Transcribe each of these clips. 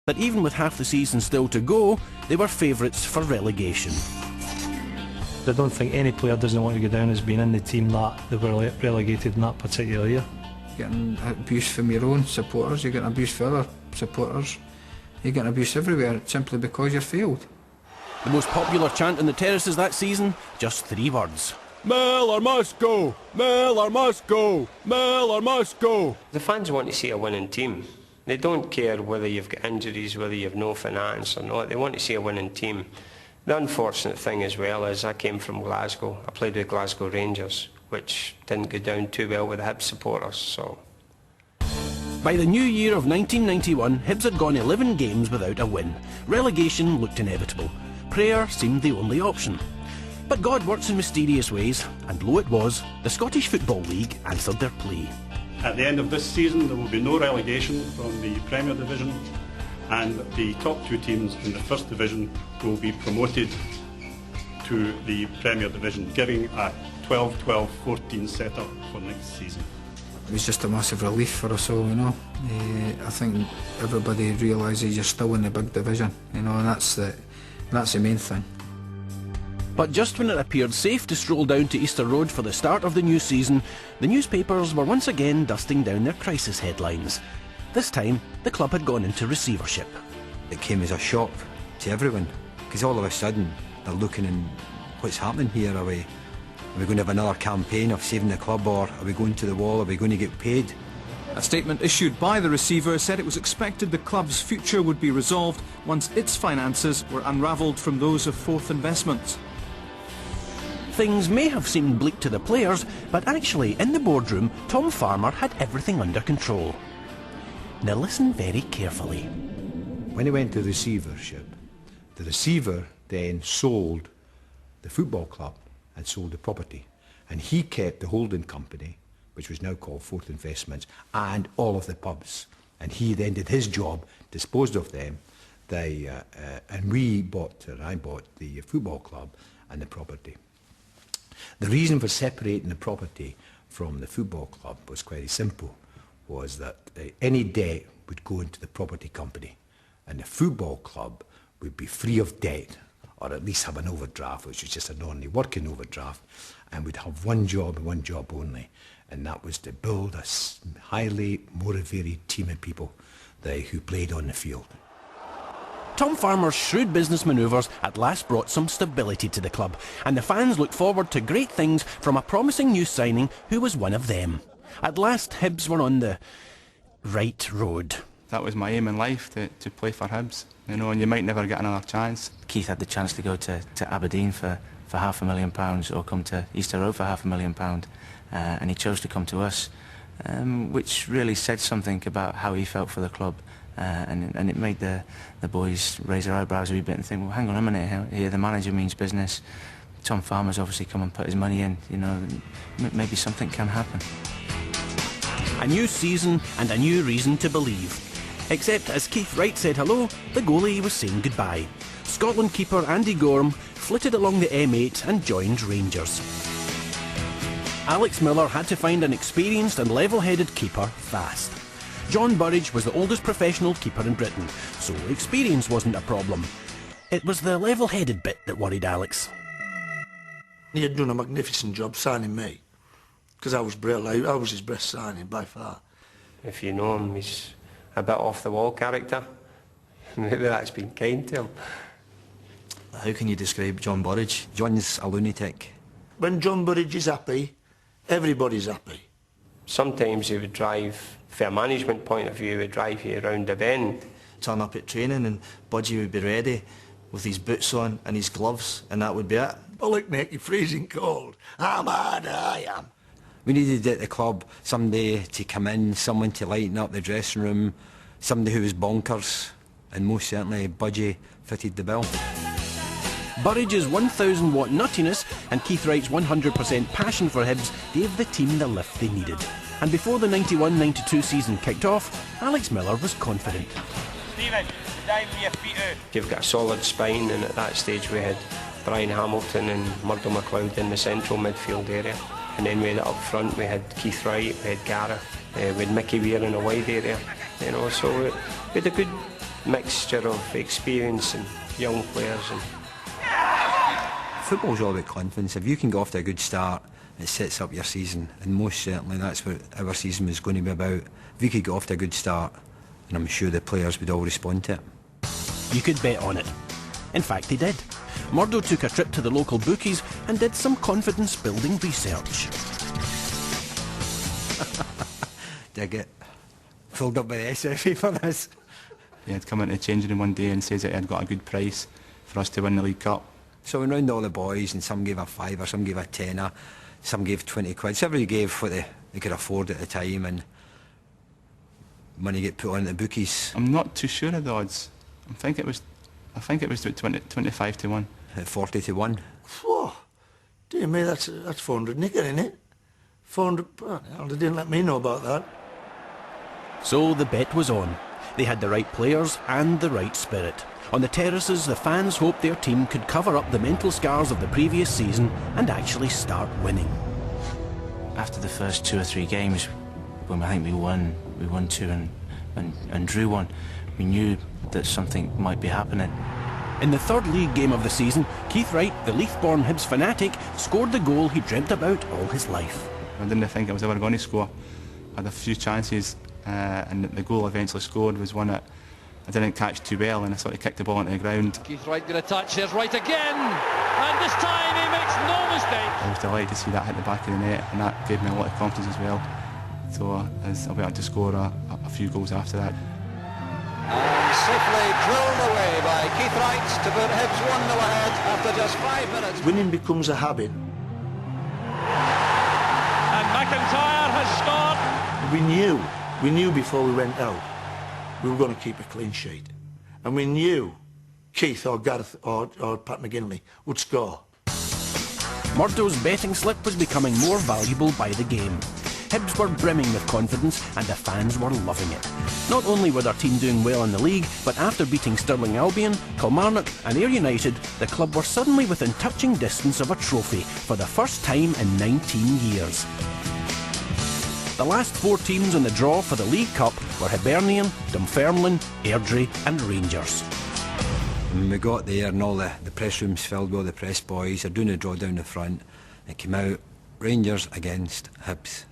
that even with half the season still to go, they were favourites for relegation. I don't think any player doesn't want to go down as being in the team that they were relegated in that particular year. Getting abuse from your own supporters, you're getting abuse from other supporters, you're getting abuse everywhere simply because you're failed. The most popular chant on the terraces that season, just 3 words. Miller must go! Miller must go! Miller must go! The fans want to see a winning team. They don't care whether you've got injuries, whether you've no finance or not. They want to see a winning team. The unfortunate thing as well is I came from Glasgow. I played with Glasgow Rangers, which didn't go down too well with the Hibs supporters. So, by the new year of 1991, Hibs had gone 11 games without a win. Relegation looked inevitable. Prayer seemed the only option. But God works in mysterious ways, and lo it was, the Scottish Football League answered their plea. At the end of this season, there will be no relegation from the Premier Division, and the top 2 teams in the First Division will be promoted to the Premier Division, giving a 12-12-14 setup for next season. It was just a massive relief for us all, you know. I think everybody realises you're still in the big division, you know, and that's the main thing. But just when it appeared safe to stroll down to Easter Road for the start of the new season, the newspapers were once again dusting down their crisis headlines. This time, the club had gone into receivership. It came as a shock to everyone, because all of a sudden they're looking and what's happening here? Are we going to have another campaign of saving the club, or are we going to the wall? Are we going to get paid? A statement issued by the receiver said it was expected the club's future would be resolved once its finances were unravelled from those of Fourth Investments. Things may have seemed bleak to the players, but actually in the boardroom, Tom Farmer had everything under control. Now listen very carefully. When he went to receivership, the receiver then sold the football club and sold the property. And he kept the holding company, which was now called Fourth Investments, and all of the pubs. And he then did his job, disposed of them, and I bought the football club and the property. The reason for separating the property from the football club was quite simple, was that any debt would go into the property company, and the football club would be free of debt, or at least have an overdraft, which was just an ordinary working overdraft, and would have one job and one job only, and that was to build a highly motivated team of people who played on the field. Tom Farmer's shrewd business manoeuvres at last brought some stability to the club, and the fans looked forward to great things from a promising new signing who was one of them. At last, Hibs were on the right road. That was my aim in life, to play for Hibs, you know, and you might never get another chance. Keith had the chance to go to Aberdeen for £500,000 or come to Easter Road for £500,000, and he chose to come to us, which really said something about how he felt for the club. And it made the boys raise their eyebrows a wee bit and think, well, hang on a minute here, the manager means business. Tom Farmer's obviously come and put his money in, you know, maybe something can happen. A new season and a new reason to believe. Except as Keith Wright said hello, the goalie was saying goodbye. Scotland keeper Andy Gorham flitted along the M8 and joined Rangers. Alex Miller had to find an experienced and level-headed keeper fast. John Burridge was the oldest professional keeper in Britain, so experience wasn't a problem. It was the level-headed bit that worried Alex. He had done a magnificent job signing me, because I was brilliant. I was his best signing by far. if you know him, he's a bit off-the-wall character. Maybe that's been kind to him. How can you describe John Burridge? John's a lunatic. When John Burridge is happy, everybody's happy. Sometimes he would drive, from a management point of view, he would drive you around the bend. Turn up at training and Budgie would be ready with his boots on and his gloves, and that would be it. Bullock make you freezing cold. I'm hard, I am. We needed at the club somebody to come in, someone to lighten up the dressing room, somebody who was bonkers, and most certainly Budgie fitted the bill. Burridge's 1,000-watt nuttiness and Keith Wright's 100% passion for Hibs gave the team the lift they needed. And before the 91-92 season kicked off, Alex Miller was confident. Stephen, dive with your feet out. You've got a solid spine, and at that stage we had Brian Hamilton and Murdo MacLeod in the central midfield area. And then we had up front, we had Keith Wright, we had Gareth, we had Mickey Weir in a wide area. You know, so we had a mixture of experience and young players. And football's all about confidence. If you can go off to a good start, it sets up your season, and most certainly that's what our season was going to be about. If you could get off to a good start, and I'm sure the players would all respond to it. You could bet on it. In fact, they did. Murdo took a trip to the local bookies and did some confidence-building research. Dig it. Filled up by the SFA for this. He had come into the changing room one day and says that he had got a good price for us to win the League Cup. So we round all the boys, and some gave a fiver, some gave a tenner, some gave 20 quid. So everybody gave what they could afford at the time, and money get put on the bookies. I'm not too sure of the odds. I think it was about 25 to 1. 40 to 1. Whoa, dear me, that's 400 nicker, isn't it? 400. Oh, they didn't let me know about that. So the bet was on. They had the right players and the right spirit. On the terraces, the fans hoped their team could cover up the mental scars of the previous season and actually start winning. After the first 2 or 3 games, when I think we won 2 and drew 1, we knew that something might be happening. In the third league game of the season, Keith Wright, the Leith-born Hibs fanatic, scored the goal he dreamt about all his life. I didn't think I was ever going to score. I had a few chances, and the goal I eventually scored was one that I didn't catch too well, and I sort of kicked the ball into the ground. Keith Wright got a touch, here's Wright again, and this time he makes no mistake. I was delighted to see that hit the back of the net, and that gave me a lot of confidence as well. So as I went on to score a few goals after that. And safely drilled away by Keith Wright to put Hibs 1-0 ahead after just 5 minutes. Winning becomes a habit. And McIntyre has scored. We knew before we went out we were going to keep a clean sheet. And we knew Keith or Gareth or Pat McGinley would score. Murdo's betting slip was becoming more valuable by the game. Hibs were brimming with confidence and the fans were loving it. Not only were their team doing well in the league, but after beating Stirling Albion, Kilmarnock and Ayr United, the club were suddenly within touching distance of a trophy for the first time in 19 years. The last 4 teams in the draw for the League Cup were Hibernian, Dunfermline, Airdrie and Rangers. When we got there and all the press rooms filled with all the press boys, they're doing a draw down the front, it came out Rangers against Hibs.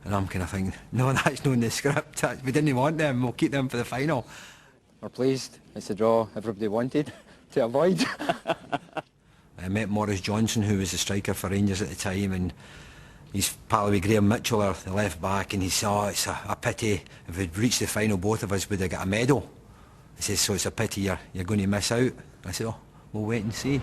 And I'm kind of thinking, no, that's not in the script. We didn't want them, we'll keep them for the final. We're pleased. It's the draw everybody wanted to avoid. I met Maurice Johnson, who was the striker for Rangers at the time, and he's pal with Graham Mitchell, the left back, and he said, it's a pity, if we'd reached the final, both of us would have got a medal. He says, so it's a pity you're going to miss out. I said, oh, we'll wait and see.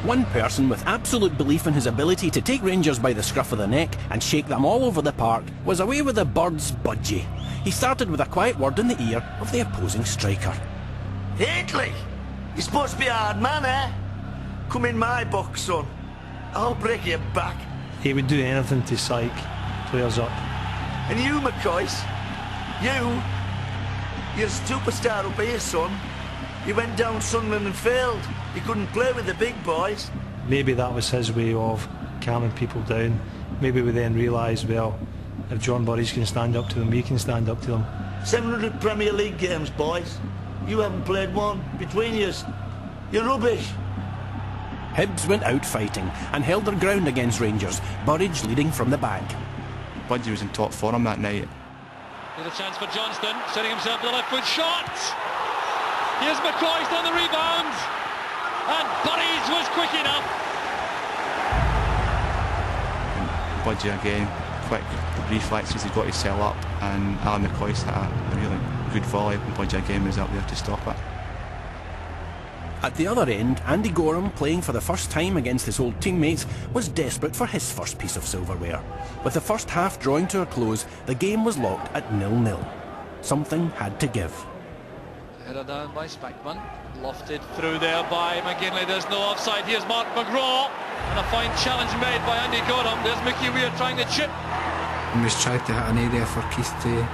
One person with absolute belief in his ability to take Rangers by the scruff of the neck and shake them all over the park was away with the Birds' budgie. He started with a quiet word in the ear of the opposing striker. Haitley, you're supposed to be a hard man, eh? Come in my box, son. I'll break your back. He would do anything to psych players up. And you, McCoy, you're a superstar up here, son. You went down Sunderland and failed. You couldn't play with the big boys. Maybe that was his way of calming people down. Maybe we then realised, well, if John Burridge can stand up to them, we can stand up to them. 700 Premier League games, boys. You haven't played one between yous. You're rubbish. Hibs went out fighting and held their ground against Rangers, Burridge leading from the back. Budgie was in top form that night. Here's a chance for Johnston, setting himself with a left foot shot. Here's McCoy's on the rebound. And Burridge was quick enough. And Budgie again, quick reflexes, he got his cell up, and Alan McCoy hit a really good volley, and Budgie again was up there to stop it. At the other end, Andy Gorham, playing for the first time against his old teammates, was desperate for his first piece of silverware. With the first half drawing to a close, the game was locked at 0-0. Something had to give. Header down by Spackman, lofted through there by McGinley. There's no offside. Here's Mark McGraw, and a fine challenge made by Andy Gorham. There's Mickey Weir trying to chip. And we've tried to hit an area for Keith to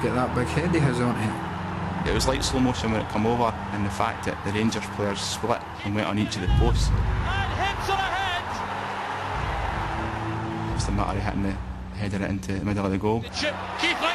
get that big head he has on it. It was like slow motion when it come over, and the fact that the Rangers players split and went on each of the posts. And Hibs are ahead. It's a matter of hitting the header into the middle of the goal. Chip, Keith Wright